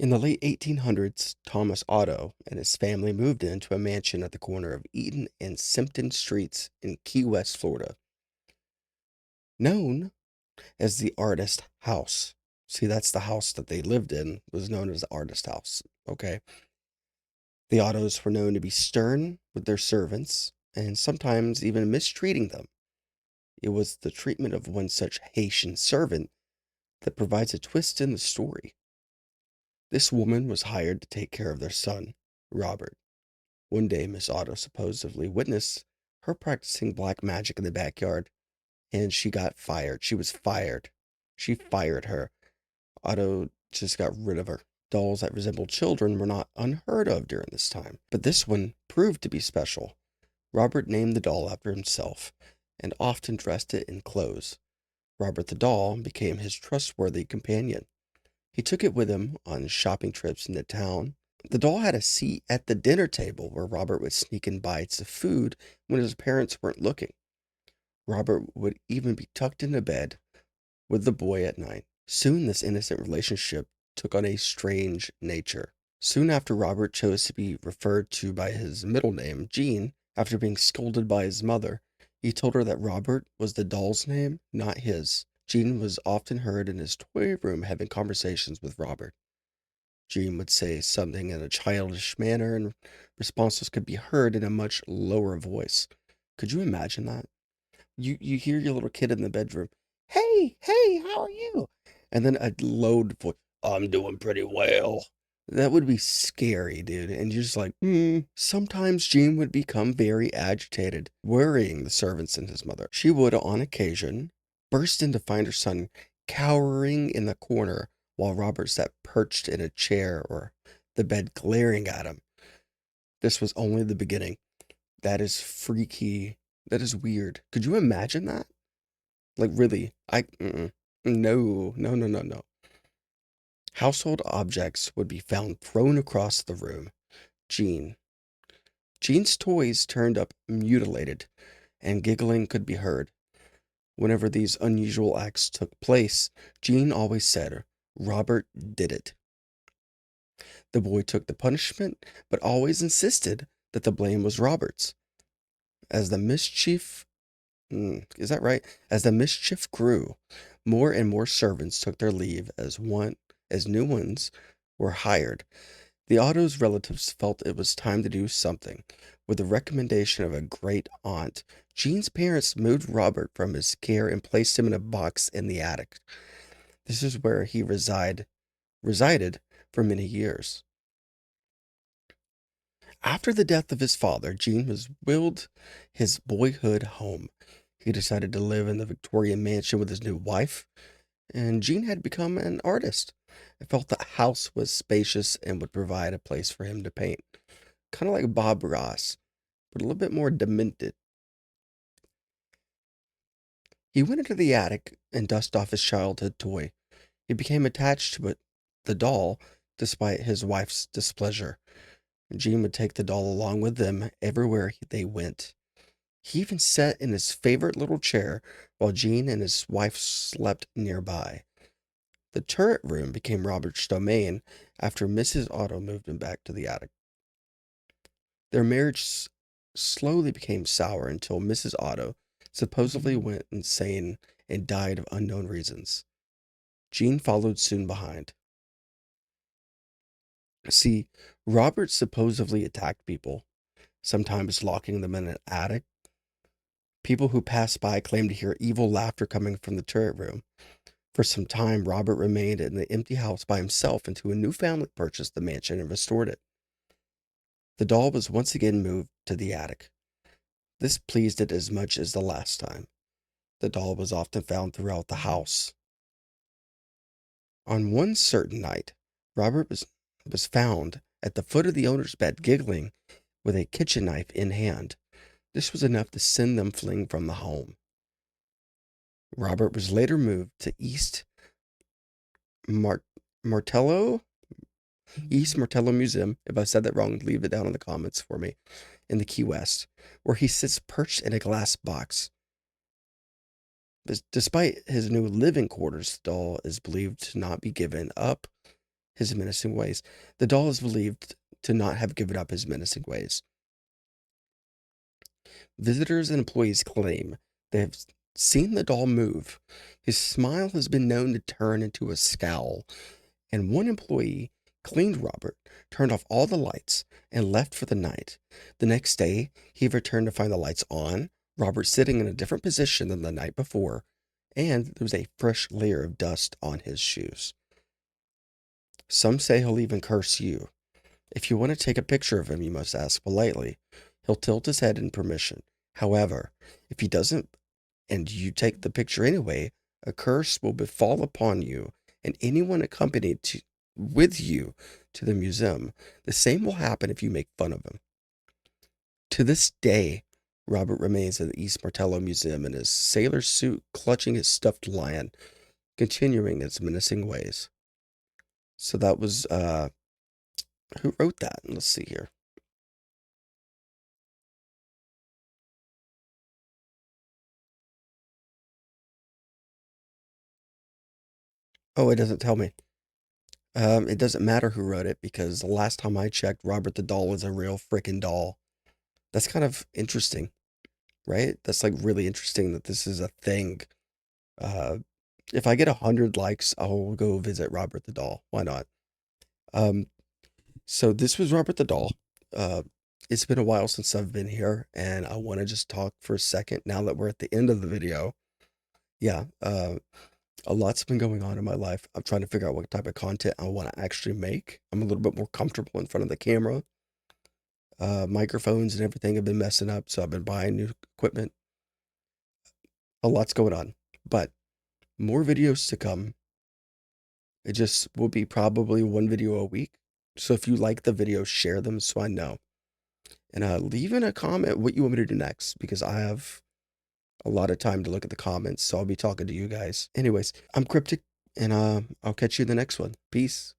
In the late 1800s, Thomas Otto and his family moved into a mansion at the corner of Eaton and Simpton Streets in Key West, Florida, known as the Artist House. See, that's the house that they lived in, was known as the Artist House. Okay. The Ottos were known to be stern with their servants and sometimes even mistreating them. It was the treatment of one such Haitian servant that provides a twist in the story. This woman was hired to take care of their son, Robert. One day, Miss Otto supposedly witnessed her practicing black magic in the backyard, and she got fired. She was fired. She fired her. Otto just got rid of her. Dolls that resembled children were not unheard of during this time, but this one proved to be special. Robert named the doll after himself and often dressed it in clothes. Robert the doll became his trustworthy companion. He took it with him on shopping trips into town. The doll had a seat at the dinner table where Robert would sneak in bites of food when his parents weren't looking. Robert would even be tucked into bed with the boy at night. Soon, this innocent relationship took on a strange nature. Soon after Robert chose to be referred to by his middle name, Jean, after being scolded by his mother, he told her that Robert was the doll's name, not his. Jean was often heard in his toy room having conversations with Robert. Jean would say something in a childish manner, and responses could be heard in a much lower voice. Could you imagine that? You hear your little kid in the bedroom, "Hey, hey, how are you?" And then a low voice, "I'm doing pretty well." That would be scary, dude. And you're just like, hmm. Sometimes Jean would become very agitated, worrying the servants and his mother. She would, on occasion, burst in to find her son cowering in the corner while Robert sat perched in a chair or the bed glaring at him. This was only the beginning. That is freaky. That is weird. Could you imagine that? Like, really? No, no, no, no, no. Household objects would be found thrown across the room. Jean. Jean's toys turned up mutilated, and giggling could be heard. Whenever these unusual acts took place, Jean always said, "Robert did it." The boy took the punishment, but always insisted that the blame was Robert's. As the mischief, is that right? As the mischief grew, more and more servants took their leave as new ones were hired. The Otto's relatives felt it was time to do something. With the recommendation of a great aunt, Jean's parents moved Robert from his care and placed him in a box in the attic. This is where he resided for many years. After the death of his father, Jean was willed his boyhood home. He decided to live in the Victorian mansion with his new wife, and Jean had become an artist. I felt the house was spacious and would provide a place for him to paint. Kind of like Bob Ross, but a little bit more demented. He went into the attic and dusted off his childhood toy. He became attached to the doll, despite his wife's displeasure. Jean would take the doll along with them everywhere they went. He even sat in his favorite little chair while Jean and his wife slept nearby. The turret room became Robert's domain after Mrs. Otto moved him back to the attic. Their marriage slowly became sour until Mrs. Otto supposedly went insane and died of unknown reasons. Jean followed soon behind. See, Robert supposedly attacked people, sometimes locking them in an attic. People who passed by claimed to hear evil laughter coming from the turret room. For some time, Robert remained in the empty house by himself until a new family purchased the mansion and restored it. The doll was once again moved to the attic. This pleased it as much as the last time. The doll was often found throughout the house. On one certain night, Robert was found at the foot of the owner's bed, giggling with a kitchen knife in hand. This was enough to send them fleeing from the home. Robert was later moved to Mar- Martello East Martello Museum. If I said that wrong, leave it down in the comments for me. In the Key West, where he sits perched in a glass box. Despite his new living quarters, the doll is believed to not be given up his menacing ways. The doll is believed to not have given up his menacing ways. Visitors and employees claim they have seen the doll move. His smile has been known to turn into a scowl, and one employee cleaned Robert, turned off all the lights, and left for the night. The next day, he returned to find the lights on, Robert sitting in a different position than the night before, and there was a fresh layer of dust on his shoes. Some say he'll even curse you. If you want to take a picture of him, you must ask politely. He'll tilt his head in permission. However, if he doesn't and you take the picture anyway, a curse will befall upon you and anyone with you to the museum. The same will happen if you make fun of him. To this day, Robert remains at the East Martello Museum in his sailor suit, clutching his stuffed lion, continuing its menacing ways. So that was, who wrote that? Let's see here. Oh, it doesn't tell me. It doesn't matter who wrote it because the last time I checked, Robert the doll was a real freaking doll. That's kind of interesting, right? That's like really interesting that this is a thing. Uh, if I get 100 likes, I'll go visit Robert the doll. Why not? Um, so this was Robert the doll. Uh, it's been a while since I've been here, and I want to just talk for a second now that we're at the end of the video. Yeah, a lot's been going on in my life. I'm trying to figure out what type of content I want to actually make. I'm a little bit more comfortable in front of the camera. Microphones and everything have been messing up, so I've been buying new equipment. A lot's going on, but more videos to come. It just will be probably one video a week. So if you like the video, share them so I know. And leave in a comment what you want me to do next because I have a lot of time to look at the comments, so I'll be talking to you guys. Anyways, I'm Cryptic, and I'll catch you in the next one. Peace.